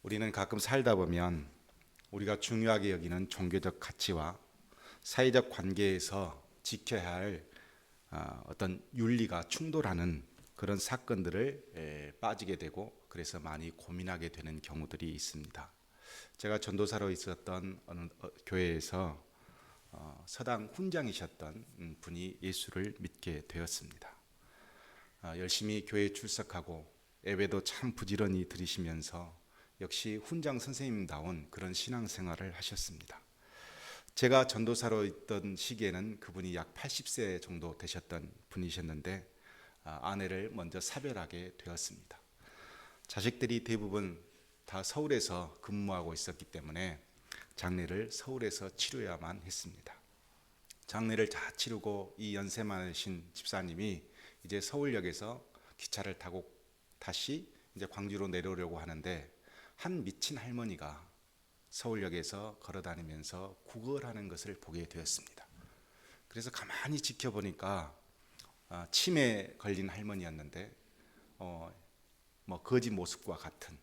우리는 가끔 살다 보면 우리가 중요하게 여기는 종교적 가치와 사회적 관계에서 지켜야 할 어떤 윤리가 충돌하는 그런 사건들을 빠지게 되고 그래서 많이 고민하게 되는 경우들이 있습니다. 제가 전도사로 있었던 어느 교회에서 서당 훈장이셨던 분이 예수를 믿게 되었습니다. 열심히 교회에 출석하고 예배도 참 부지런히 드리시면서 역시 훈장 선생님다운 그런 신앙생활을 하셨습니다. 제가 전도사로 있던 시기에는 그분이 약 80세 정도 되셨던 분이셨는데 아내를 먼저 사별하게 되었습니다. 자식들이 대부분 다 서울에서 근무하고 있었기 때문에 장례를 서울에서 치러야만 했습니다. 장례를 다 치르고 이 연세 많으신 집사님이 이제 서울역에서 기차를 타고 다시 이제 광주로 내려오려고 하는데 한 미친 할머니가 서울역에서 걸어다니면서 구걸하는 것을 보게 되었습니다. 그래서 가만히 지켜보니까 치매에 걸린 할머니였는데 뭐 거지 모습과 같은,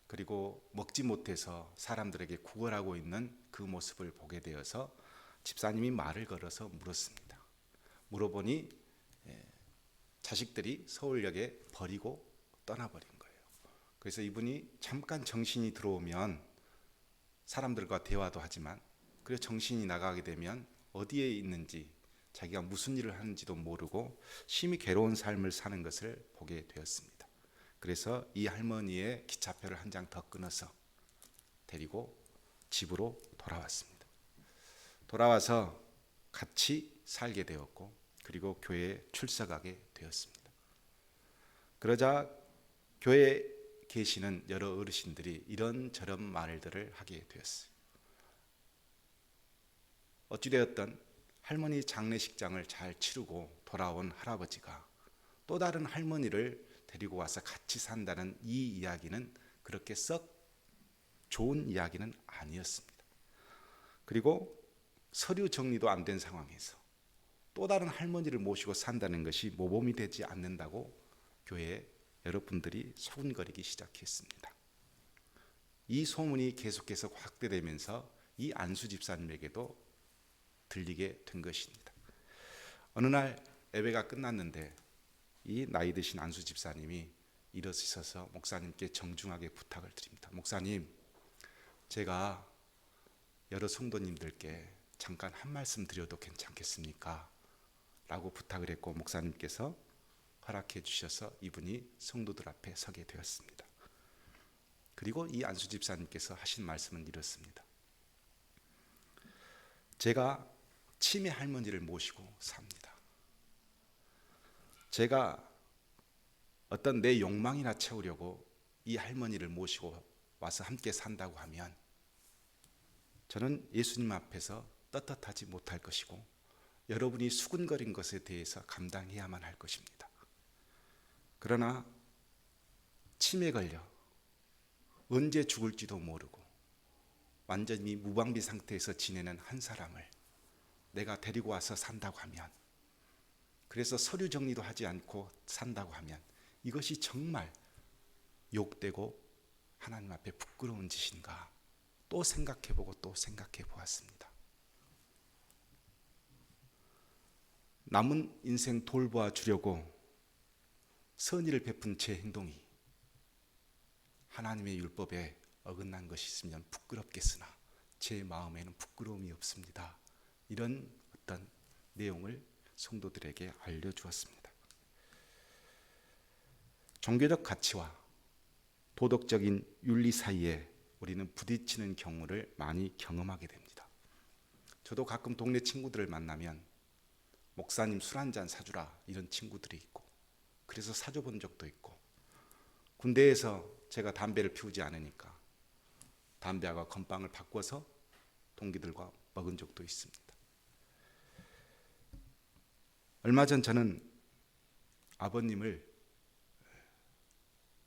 그리고 먹지 못해서 사람들에게 구걸하고 있는 그 모습을 보게 되어서 집사님이 말을 걸어서 물었습니다. 물어보니 자식들이 서울역에 버리고 떠나버린 거예요. 그래서 이분이 잠깐 정신이 들어오면 사람들과 대화도 하지만 그래서 정신이 나가게 되면 어디에 있는지 자기가 무슨 일을 하는지도 모르고 심히 괴로운 삶을 사는 것을 보게 되었습니다. 그래서 이 할머니의 기차표를 한 장 더 끊어서 데리고 집으로 돌아왔습니다. 돌아와서 같이 살게 되었고 그리고 교회에 출석하게 되었습니다. 그러자 교회에 계시는 여러 어르신들이 이런저런 말들을 하게 되었어요. 어찌되었든 할머니 장례식장을 잘 치르고 돌아온 할아버지가 또 다른 할머니를 데리고 와서 같이 산다는 이 이야기는 그렇게 썩 좋은 이야기는 아니었습니다. 그리고 서류 정리도 안 된 상황에서 또 다른 할머니를 모시고 산다는 것이 모범이 되지 않는다고 교회에 여러분들이 소문거리기 시작했습니다. 이 소문이 계속해서 확대되면서 이 안수 집사님에게도 들리게 된 것입니다. 어느 날 예배가 끝났는데 이 나이 드신 안수 집사님이 일어서서 목사님께 정중하게 부탁을 드립니다. 목사님, 제가 여러 성도님들께 잠깐 한 말씀 드려도 괜찮겠습니까? 라고 부탁을 했고 목사님께서 허락해 주셔서 이분이 성도들 앞에 서게 되었습니다. 그리고 이 안수 집사님께서 하신 말씀은 이렇습니다. 제가 치매 할머니를 모시고 삽니다. 제가 어떤 내 욕망이나 채우려고 이 할머니를 모시고 와서 함께 산다고 하면 저는 예수님 앞에서 떳떳하지 못할 것이고 여러분이 수군거린 것에 대해서 감당해야만 할 것입니다. 그러나 치매 걸려 언제 죽을지도 모르고 완전히 무방비 상태에서 지내는 한 사람을 내가 데리고 와서 산다고 하면, 그래서 서류 정리도 하지 않고 산다고 하면 이것이 정말 욕되고 하나님 앞에 부끄러운 짓인가 또 생각해보고 또 생각해 보았습니다. 남은 인생 돌보아 주려고 선의를 베푼 제 행동이 하나님의 율법에 어긋난 것이 있으면 부끄럽겠으나 제 마음에는 부끄러움이 없습니다. 이런 어떤 내용을 성도들에게 알려주었습니다. 종교적 가치와 도덕적인 윤리 사이에 우리는 부딪히는 경우를 많이 경험하게 됩니다. 저도 가끔 동네 친구들을 만나면 목사님 술 한잔 사주라 이런 친구들이 있고 그래서 사줘본 적도 있고, 군대에서 제가 담배를 피우지 않으니까 담배와 건빵을 바꿔서 동기들과 먹은 적도 있습니다. 얼마 전 저는 아버님을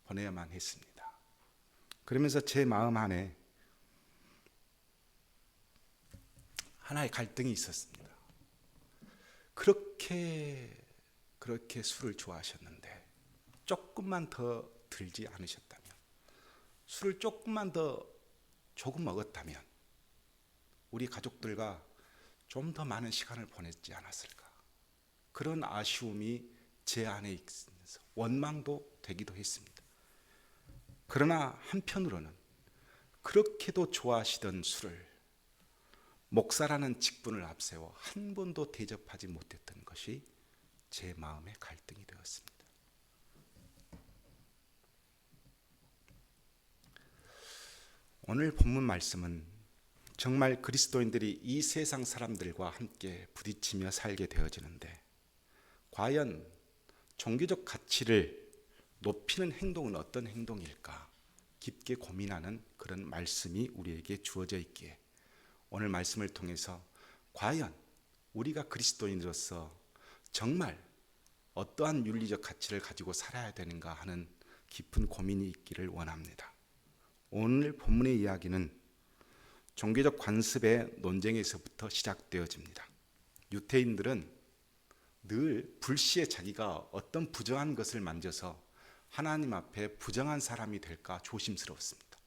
보내야만 했습니다. 그러면서 제 마음 안에 하나의 갈등이 있었습니다. 그렇게 술을 좋아하셨는데 조금만 더 들지 않으셨다면, 술을 조금만 더 조금 먹었다면 우리 가족들과 좀 더 많은 시간을 보냈지 않았을까. 그런 아쉬움이 제 안에 있으면서 원망도 되기도 했습니다. 그러나 한편으로는 그렇게도 좋아하시던 술을 목사라는 직분을 앞세워 한 번도 대접하지 못했던 것이 제 마음의 갈등이 되었습니다. 오늘 본문 말씀은 정말 그리스도인들이 이 세상 사람들과 함께 부딪히며 살게 되어지는데, 과연 종교적 가치를 높이는 행동은 어떤 행동일까 깊게 고민하는 그런 말씀이 우리에게 주어져 있기에, 오늘 말씀을 통해서 과연 우리가 그리스도인으로서 정말 어떠한 윤리적 가치를 가지고 살아야 되는가 하는 깊은 고민이 있기를 원합니다. 오늘 본문의 이야기는 종교적 관습의 논쟁에서부터 시작되어집니다. 유대인들은 늘 불시에 자기가 어떤 부정한 것을 만져서 하나님 앞에 부정한 사람이 될까 조심스러웠습니다.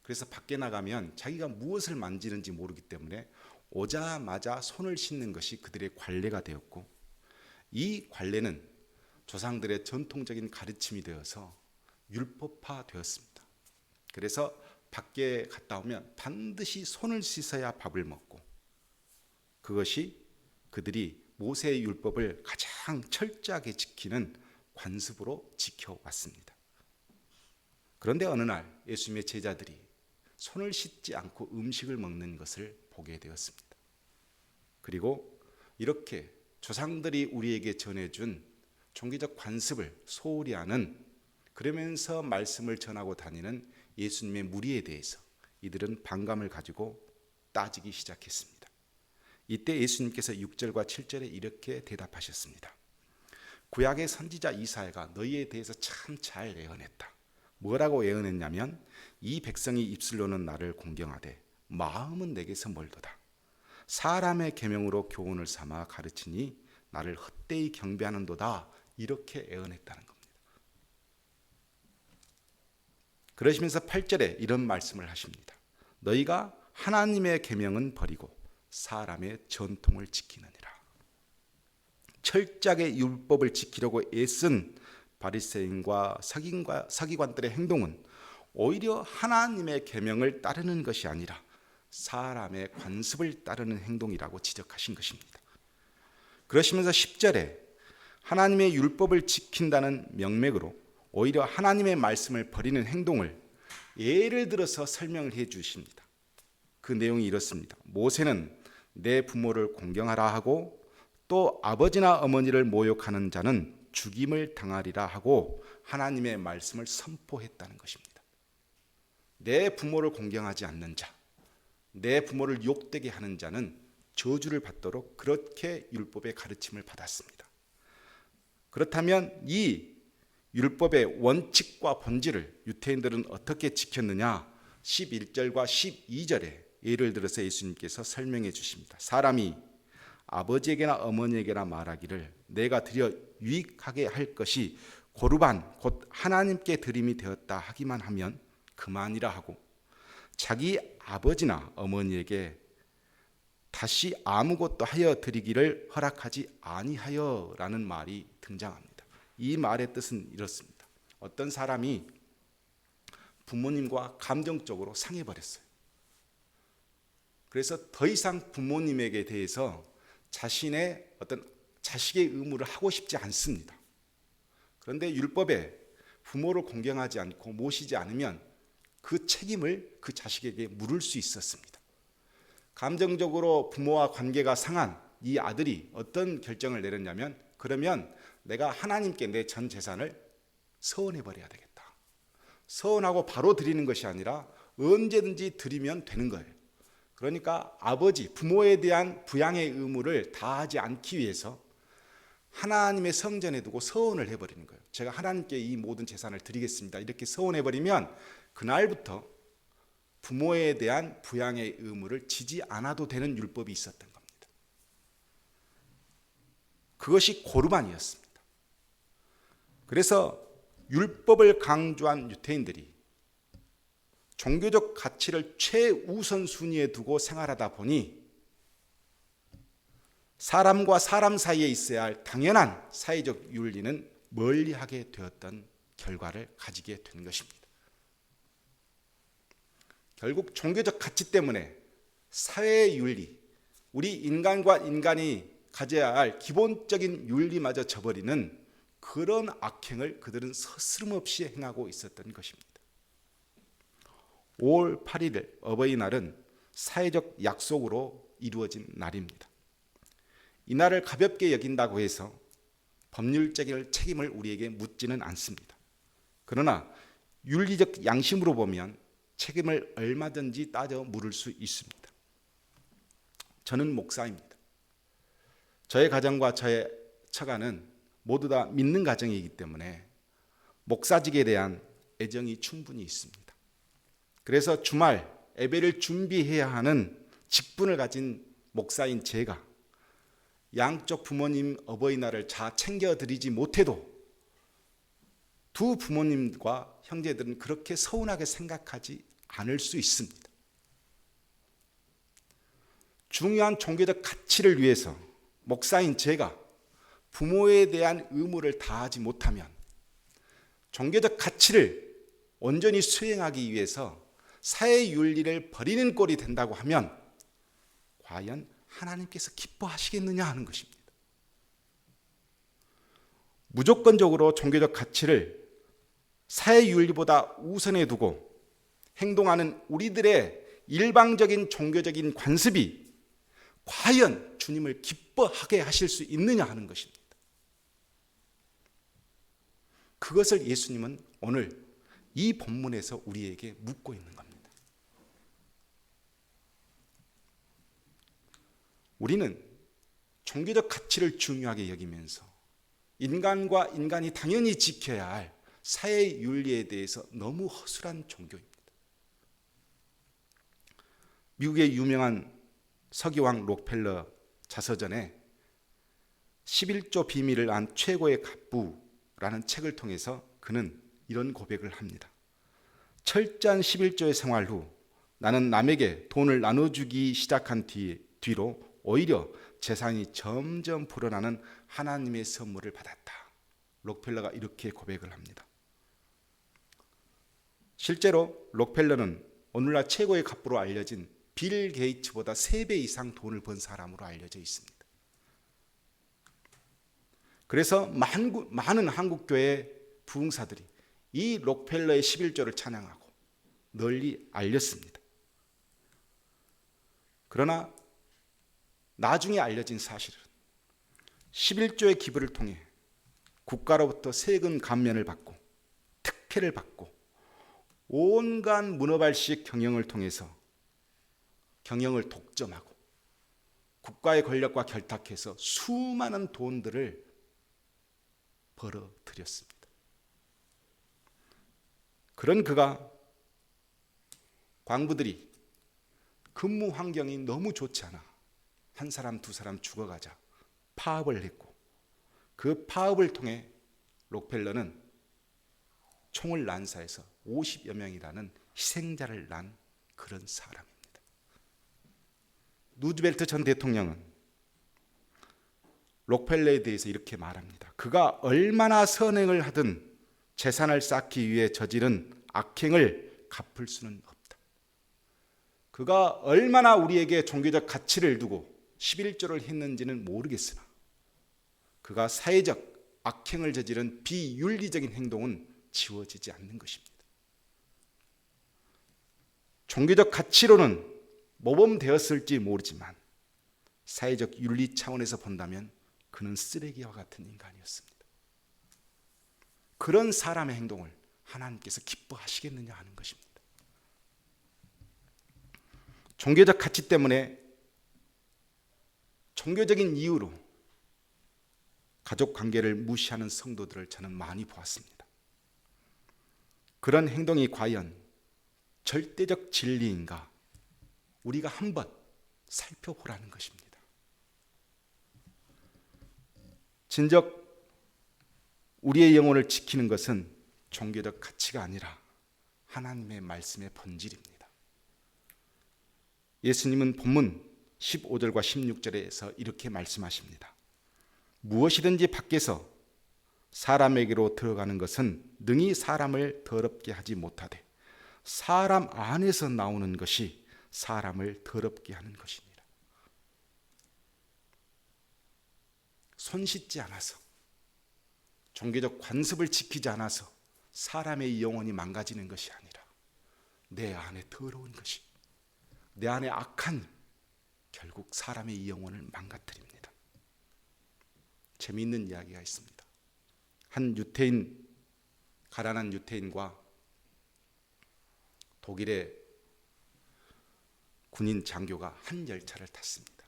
그래서 밖에 나가면 자기가 무엇을 만지는지 모르기 때문에 오자마자 손을 씻는 것이 그들의 관례가 되었고, 이 관례는 조상들의 전통적인 가르침이 되어서 율법화 되었습니다. 그래서 밖에 갔다 오면 반드시 손을 씻어야 밥을 먹고, 그것이 그들이 모세의 율법을 가장 철저하게 지키는 관습으로 지켜왔습니다. 그런데 어느 날 예수님의 제자들이 손을 씻지 않고 음식을 먹는 것을 보게 되었습니다. 그리고 이렇게 조상들이 우리에게 전해준 종교적 관습을 소홀히 하는, 그러면서 말씀을 전하고 다니는 예수님의 무리에 대해서 이들은 반감을 가지고 따지기 시작했습니다. 이때 예수님께서 6절과 7절에 이렇게 대답하셨습니다. 구약의 선지자 이사야가 너희에 대해서 참 잘 예언했다. 뭐라고 예언했냐면, 이 백성이 입술로는 나를 공경하되 마음은 내게서 멀도다. 사람의 계명으로 교훈을 삼아 가르치니 나를 헛되이 경배하는도다. 이렇게 예언했다는 겁니다. 그러시면서 8절에 이런 말씀을 하십니다. 너희가 하나님의 계명은 버리고 사람의 전통을 지키느니라. 철저하게 율법을 지키려고 애쓴 바리새인과 서기관들의 행동은 오히려 하나님의 계명을 따르는 것이 아니라 사람의 관습을 따르는 행동이라고 지적하신 것입니다. 그러시면서 10절에 하나님의 율법을 지킨다는 명맥으로 오히려 하나님의 말씀을 버리는 행동을 예를 들어서 설명을 해 주십니다. 그 내용이 이렇습니다. 모세는 내 부모를 공경하라 하고 또 아버지나 어머니를 모욕하는 자는 죽임을 당하리라 하고 하나님의 말씀을 선포했다는 것입니다. 내 부모를 공경하지 않는 자, 내 부모를 욕되게 하는 자는 저주를 받도록 그렇게 율법의 가르침을 받았습니다. 그렇다면 이 율법의 원칙과 본질을 유대인들은 어떻게 지켰느냐? 11절과 12절에 예를 들어서 예수님께서 설명해 주십니다. 사람이 아버지에게나 어머니에게나 말하기를 내가 드려 유익하게 할 것이 고르반 곧 하나님께 드림이 되었다 하기만 하면 그만이라 하고, 자기 아버지나 어머니에게 다시 아무것도 하여 드리기를 허락하지 아니하여라는 말이 등장합니다. 이 말의 뜻은 이렇습니다. 어떤 사람이 부모님과 감정적으로 상해버렸어요. 그래서 더 이상 부모님에게 대해서 자신의 어떤 자식의 의무를 하고 싶지 않습니다. 그런데 율법에 부모를 공경하지 않고 모시지 않으면 그 책임을 그 자식에게 물을 수 있었습니다. 감정적으로 부모와 관계가 상한 이 아들이 어떤 결정을 내렸냐면, 그러면 내가 하나님께 내 전 재산을 서원해버려야 되겠다. 서원하고 바로 드리는 것이 아니라 언제든지 드리면 되는 거예요. 그러니까 아버지, 부모에 대한 부양의 의무를 다하지 않기 위해서 하나님의 성전에 두고 서원을 해버리는 거예요. 제가 하나님께 이 모든 재산을 드리겠습니다. 이렇게 서원해버리면 그날부터 부모에 대한 부양의 의무를 지지 않아도 되는 율법이 있었던 겁니다. 그것이 고르반이었습니다. 그래서 율법을 강조한 유대인들이 종교적 가치를 최우선 순위에 두고 생활하다 보니 사람과 사람 사이에 있어야 할 당연한 사회적 윤리는 멀리하게 되었던 결과를 가지게 된 것입니다. 결국 종교적 가치 때문에 사회의 윤리, 우리 인간과 인간이 가져야 할 기본적인 윤리마저 저버리는 그런 악행을 그들은 서스름없이 행하고 있었던 것입니다. 5월 8일 어버이날은 사회적 약속으로 이루어진 날입니다. 이 날을 가볍게 여긴다고 해서 법률적인 책임을 우리에게 묻지는 않습니다. 그러나 윤리적 양심으로 보면 책임을 얼마든지 따져 물을 수 있습니다. 저는 목사입니다. 저의 가정과 저의 처가는 모두 다 믿는 가정이기 때문에 목사직에 대한 애정이 충분히 있습니다. 그래서 주말 예배를 준비해야 하는 직분을 가진 목사인 제가 양쪽 부모님 어버이날을 다 챙겨드리지 못해도 두 부모님과 형제들은 그렇게 서운하게 생각하지 않을 수 있습니다. 중요한 종교적 가치를 위해서 목사인 제가 부모에 대한 의무를 다하지 못하면 종교적 가치를 온전히 수행하기 위해서 사회 윤리를 버리는 꼴이 된다고 하면 과연 하나님께서 기뻐하시겠느냐 하는 것입니다. 무조건적으로 종교적 가치를 사회 윤리보다 우선에 두고 행동하는 우리들의 일방적인 종교적인 관습이 과연 주님을 기뻐하게 하실 수 있느냐 하는 것입니다. 그것을 예수님은 오늘 이 본문에서 우리에게 묻고 있는 겁니다. 우리는 종교적 가치를 중요하게 여기면서 인간과 인간이 당연히 지켜야 할 사회 윤리에 대해서 너무 허술한 종교입니다. 미국의 유명한 서기왕 록펠러 자서전에 11조 비밀을 안 최고의 갑부라는 책을 통해서 그는 이런 고백을 합니다. 철저한 11조의 생활 후 나는 남에게 돈을 나눠주기 시작한 뒤로 오히려 재산이 점점 불어나는 하나님의 선물을 받았다. 록펠러가 이렇게 고백을 합니다. 실제로 록펠러는 오늘날 최고의 갑부로 알려진 빌 게이츠보다 3배 이상 돈을 번 사람으로 알려져 있습니다. 그래서 많은 한국교회 부흥사들이 이 록펠러의 11조를 찬양하고 널리 알렸습니다. 그러나 나중에 알려진 사실은 11조의 기부를 통해 국가로부터 세금 감면을 받고 특혜를 받고 온갖 문어발식 경영을 통해서 경영을 독점하고 국가의 권력과 결탁해서 수많은 돈들을 벌어들였습니다. 그런 그가 광부들이 근무 환경이 너무 좋지 않아 한 사람 두 사람 죽어가자 파업을 했고 그 파업을 통해 록펠러는 총을 난사해서 50여 명이라는 희생자를 낳은 그런 사람입니다. 루즈벨트 전 대통령은 록펠러에 대해서 이렇게 말합니다. 그가 얼마나 선행을 하든 재산을 쌓기 위해 저지른 악행을 갚을 수는 없다. 그가 얼마나 우리에게 종교적 가치를 두고 11조를 했는지는 모르겠으나 그가 사회적 악행을 저지른 비윤리적인 행동은 지워지지 않는 것입니다. 종교적 가치로는 모범되었을지 모르지만 사회적 윤리 차원에서 본다면 그는 쓰레기와 같은 인간이었습니다. 그런 사람의 행동을 하나님께서 기뻐하시겠느냐 하는 것입니다. 종교적 가치 때문에 종교적인 이유로 가족 관계를 무시하는 성도들을 저는 많이 보았습니다. 그런 행동이 과연 절대적 진리인가? 우리가 한번 살펴보라는 것입니다. 진정 우리의 영혼을 지키는 것은 종교적 가치가 아니라 하나님의 말씀의 본질입니다. 예수님은 본문 15절과 16절에서 이렇게 말씀하십니다. 무엇이든지 밖에서 사람에게로 들어가는 것은 능히 사람을 더럽게 하지 못하되 사람 안에서 나오는 것이 사람을 더럽게 하는 것이니라. 손 씻지 않아서, 종교적 관습을 지키지 않아서 사람의 영혼이 망가지는 것이 아니라 내 안에 더러운 것이, 내 안에 악한 결국 사람의 영혼을 망가뜨립니다. 재미있는 이야기가 있습니다. 한 유태인, 가난한 유태인과 독일의 군인 장교가 한 열차를 탔습니다.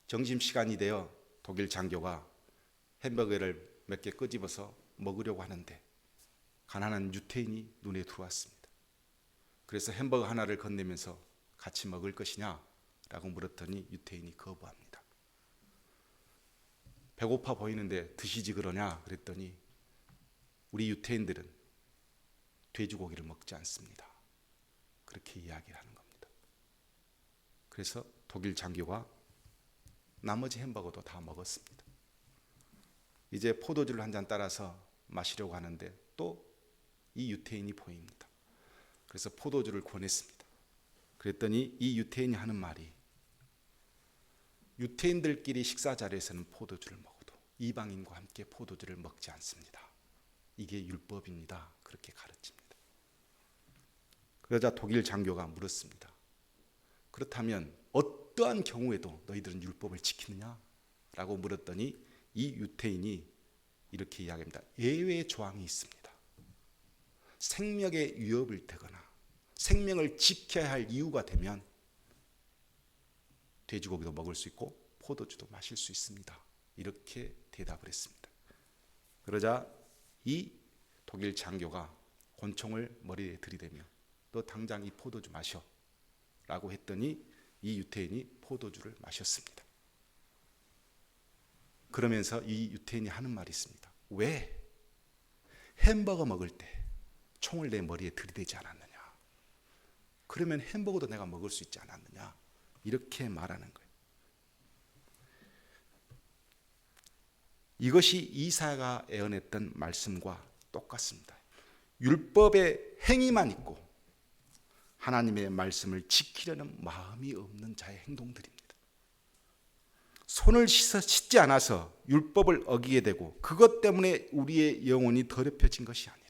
점심시간이 되어 독일 장교가 햄버거를 몇 개 끄집어서 먹으려고 하는데 가난한 유태인이 눈에 들어왔습니다. 그래서 햄버거 하나를 건네면서 같이 먹을 것이냐라고 물었더니 유태인이 거부합니다. 배고파 보이는데 드시지 그러냐 그랬더니 우리 유태인들은 돼지고기를 먹지 않습니다. 그렇게 이야기를 하는 겁니다. 그래서 독일 장교가 나머지 햄버거도 다 먹었습니다. 이제 포도주를 한 잔 따라서 마시려고 하는데 또 이 유태인이 보입니다. 그래서 포도주를 권했습니다. 그랬더니 이 유태인이 하는 말이, 유태인들끼리 식사 자리에서는 포도주를 먹어도 이방인과 함께 포도주를 먹지 않습니다. 이게 율법입니다. 그렇게 가르칩니다. 그러자 독일 장교가 물었습니다. 그렇다면 어떠한 경우에도 너희들은 율법을 지키느냐? 라고 물었더니 이 유태인이 이렇게 이야기합니다. 예외 조항이 있습니다. 생명에 위협을 되거나 생명을 지켜야 할 이유가 되면 돼지고기도 먹을 수 있고 포도주도 마실 수 있습니다. 이렇게 대답을 했습니다. 그러자 이 독일 장교가 권총을 머리에 들이대며 너 당장 이 포도주 마셔 라고 했더니 이 유태인이 포도주를 마셨습니다. 그러면서 이 유태인이 하는 말이 있습니다. 왜 햄버거 먹을 때 총을 내 머리에 들이대지 않았느냐? 그러면 햄버거도 내가 먹을 수 있지 않았느냐? 이렇게 말하는 거예요. 이것이 이사야가 예언했던 말씀과 똑같습니다. 율법의 행위만 있고 하나님의 말씀을 지키려는 마음이 없는 자의 행동들입니다. 손을 씻지 않아서 율법을 어기게 되고 그것 때문에 우리의 영혼이 더럽혀진 것이 아니라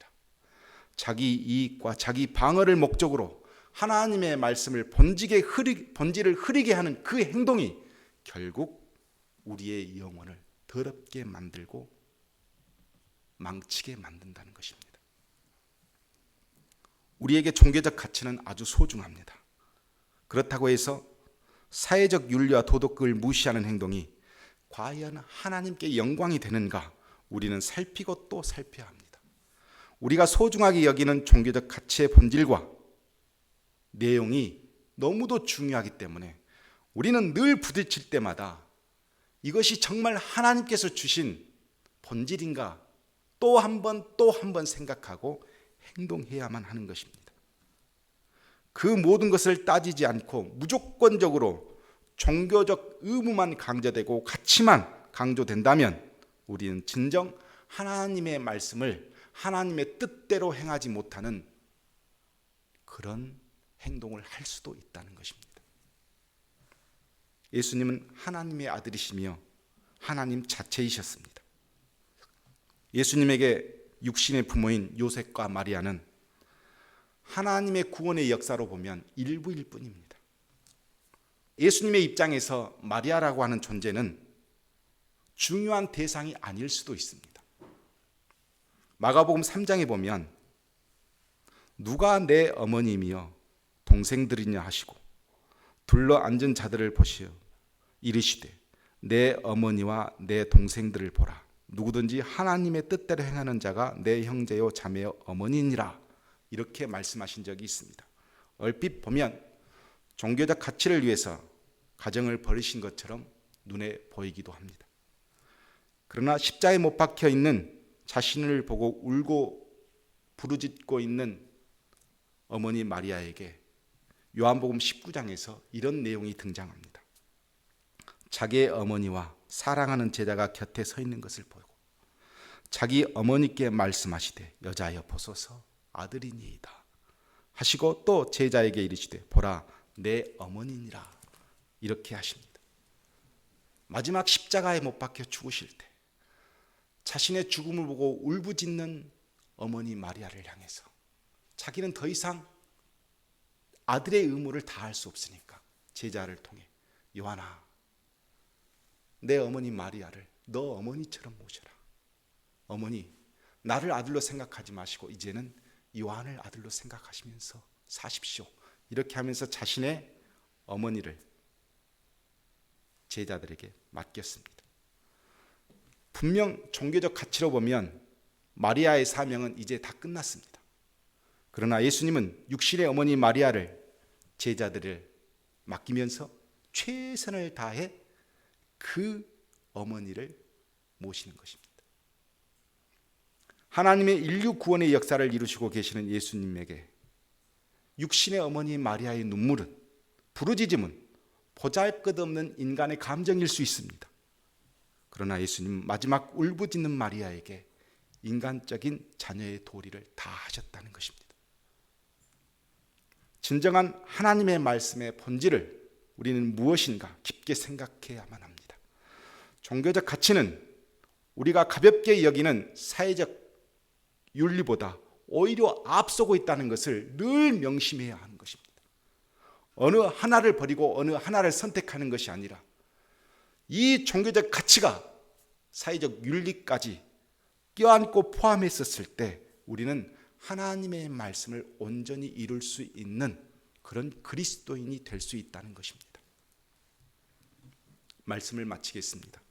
자기 이익과 자기 방어를 목적으로 하나님의 말씀을 본질을 흐리게 하는 그 행동이 결국 우리의 영혼을 더럽게 만들고 망치게 만든다는 것입니다. 우리에게 종교적 가치는 아주 소중합니다. 그렇다고 해서 사회적 윤리와 도덕을 무시하는 행동이 과연 하나님께 영광이 되는가 우리는 살피고 또 살펴야 합니다. 우리가 소중하게 여기는 종교적 가치의 본질과 내용이 너무도 중요하기 때문에 우리는 늘 부딪힐 때마다 이것이 정말 하나님께서 주신 본질인가 또 한 번 생각하고 행동해야만 하는 것입니다. 그 모든 것을 따지지 않고 무조건적으로 종교적 의무만 강조되고 가치만 강조된다면 우리는 진정 하나님의 말씀을 하나님의 뜻대로 행하지 못하는 그런 행동을 할 수도 있다는 것입니다. 예수님은 하나님의 아들이시며 하나님 자체이셨습니다. 예수님에게 육신의 부모인 요셉과 마리아는 하나님의 구원의 역사로 보면 일부일 뿐입니다. 예수님의 입장에서 마리아라고 하는 존재는 중요한 대상이 아닐 수도 있습니다. 마가복음 3장에 보면 누가 내 어머님이여 동생들이냐 하시고 둘러 앉은 자들을 보시어 이르시되 내 어머니와 내 동생들을 보라. 누구든지 하나님의 뜻대로 행하는 자가 내 형제요 자매요 어머니니라. 이렇게 말씀하신 적이 있습니다. 얼핏 보면 종교적 가치를 위해서 가정을 버리신 것처럼 눈에 보이기도 합니다. 그러나 십자가에 못 박혀 있는 자신을 보고 울고 부르짖고 있는 어머니 마리아에게 요한복음 19장에서 이런 내용이 등장합니다. 자기의 어머니와 사랑하는 제자가 곁에 서 있는 것을 보고 자기 어머니께 말씀하시되 여자여 보소서 아들이니이다 하시고 또 제자에게 이르시되 보라 내 어머니니라 이렇게 하십니다. 마지막 십자가에 못 박혀 죽으실 때 자신의 죽음을 보고 울부짖는 어머니 마리아를 향해서 자기는 더 이상 아들의 의무를 다할 수 없으니까 제자를 통해 요한아 내 어머니 마리아를 너 어머니처럼 모셔라. 어머니 나를 아들로 생각하지 마시고 이제는 요한을 아들로 생각하시면서 사십시오. 이렇게 하면서 자신의 어머니를 제자들에게 맡겼습니다. 분명 종교적 가치로 보면 마리아의 사명은 이제 다 끝났습니다. 그러나 예수님은 육신의 어머니 마리아를 제자들을 맡기면서 최선을 다해 그 어머니를 모시는 것입니다. 하나님의 인류 구원의 역사를 이루시고 계시는 예수님에게 육신의 어머니 마리아의 눈물은, 부르짖음은 보잘것없는 인간의 감정일 수 있습니다. 그러나 예수님 마지막 울부짖는 마리아에게 인간적인 자녀의 도리를 다 하셨다는 것입니다. 진정한 하나님의 말씀의 본질을 우리는 무엇인가 깊게 생각해야만 합니다. 종교적 가치는 우리가 가볍게 여기는 사회적 윤리보다 오히려 앞서고 있다는 것을 늘 명심해야 하는 것입니다. 어느 하나를 버리고 어느 하나를 선택하는 것이 아니라 이 종교적 가치가 사회적 윤리까지 껴안고 포함했었을 때 우리는 하나님의 말씀을 온전히 이룰 수 있는 그런 그리스도인이 될 수 있다는 것입니다. 말씀을 마치겠습니다.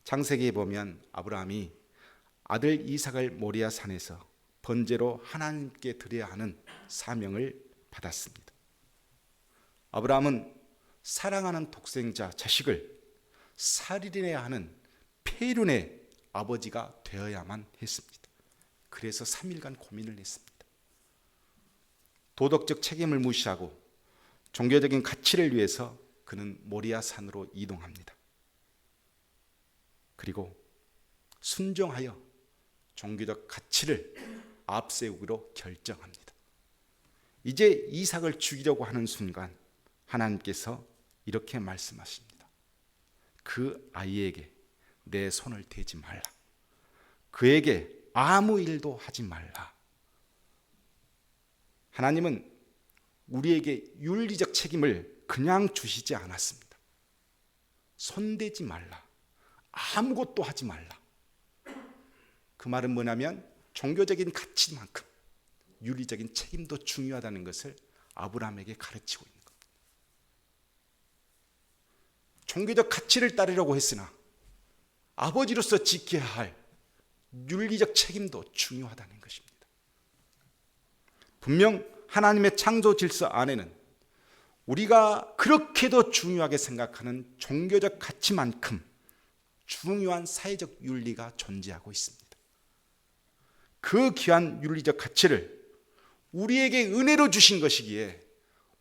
창세기에 보면 아브라함이 아들 이삭을 모리아 산에서 번제로 하나님께 드려야 하는 사명을 받았습니다. 아브라함은 사랑하는 독생자 자식을 살인해야 하는 폐륜의 아버지가 되어야만 했습니다. 그래서 3일간 고민을 했습니다. 도덕적 책임을 무시하고 종교적인 가치를 위해서 그는 모리아 산으로 이동합니다. 그리고 순종하여 종교적 가치를 앞세우기로 결정합니다. 이제 이삭을 죽이려고 하는 순간 하나님께서 이렇게 말씀하십니다. 그 아이에게 내 손을 대지 말라. 그에게 아무 일도 하지 말라. 하나님은 우리에게 윤리적 책임을 그냥 주시지 않았습니다. 손대지 말라. 아무것도 하지 말라. 그 말은 뭐냐면 종교적인 가치만큼 윤리적인 책임도 중요하다는 것을 아브라함에게 가르치고 있는 겁니다. 종교적 가치를 따르려고 했으나 아버지로서 지켜야 할 윤리적 책임도 중요하다는 것입니다. 분명 하나님의 창조 질서 안에는 우리가 그렇게도 중요하게 생각하는 종교적 가치만큼 중요한 사회적 윤리가 존재하고 있습니다. 그 귀한 윤리적 가치를 우리에게 은혜로 주신 것이기에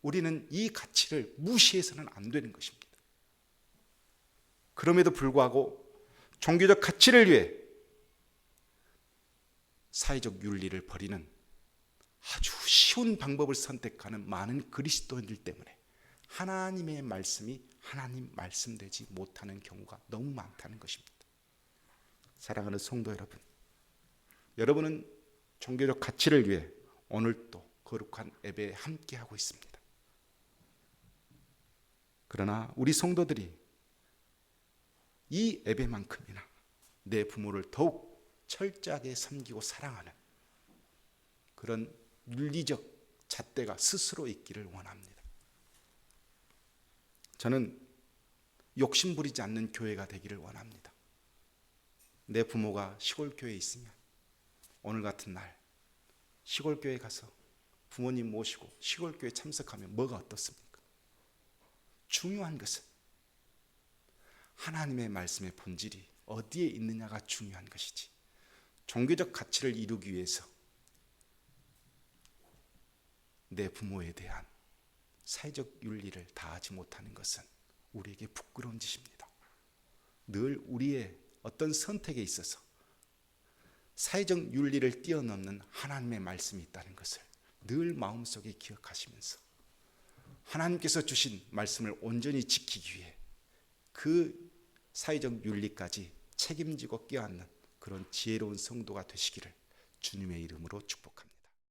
우리는 이 가치를 무시해서는 안 되는 것입니다. 그럼에도 불구하고 종교적 가치를 위해 사회적 윤리를 버리는 아주 쉬운 방법을 선택하는 많은 그리스도인들 때문에 하나님의 말씀이 하나님 말씀 되지 못하는 경우가 너무 많다는 것입니다. 사랑하는 성도 여러분, 여러분은 종교적 가치를 위해 오늘도 거룩한 예배에 함께하고 있습니다. 그러나 우리 성도들이 이 예배만큼이나 내 부모를 더욱 철저하게 섬기고 사랑하는 그런 윤리적 잣대가 스스로 있기를 원합니다. 저는 욕심 부리지 않는 교회가 되기를 원합니다. 내 부모가 시골 교회에 있으면 오늘 같은 날 시골 교회 가서 부모님 모시고 시골 교회 참석하면 뭐가 어떻습니까? 중요한 것은 하나님의 말씀의 본질이 어디에 있느냐가 중요한 것이지 종교적 가치를 이루기 위해서 내 부모에 대한 사회적 윤리를 다하지 못하는 것은 우리에게 부끄러운 짓입니다. 늘 우리의 어떤 선택에 있어서 사회적 윤리를 뛰어넘는 하나님의 말씀이 있다는 것을 늘 마음속에 기억하시면서 하나님께서 주신 말씀을 온전히 지키기 위해 그 사회적 윤리까지 책임지고 껴안는 그런 지혜로운 성도가 되시기를 주님의 이름으로 축복합니다.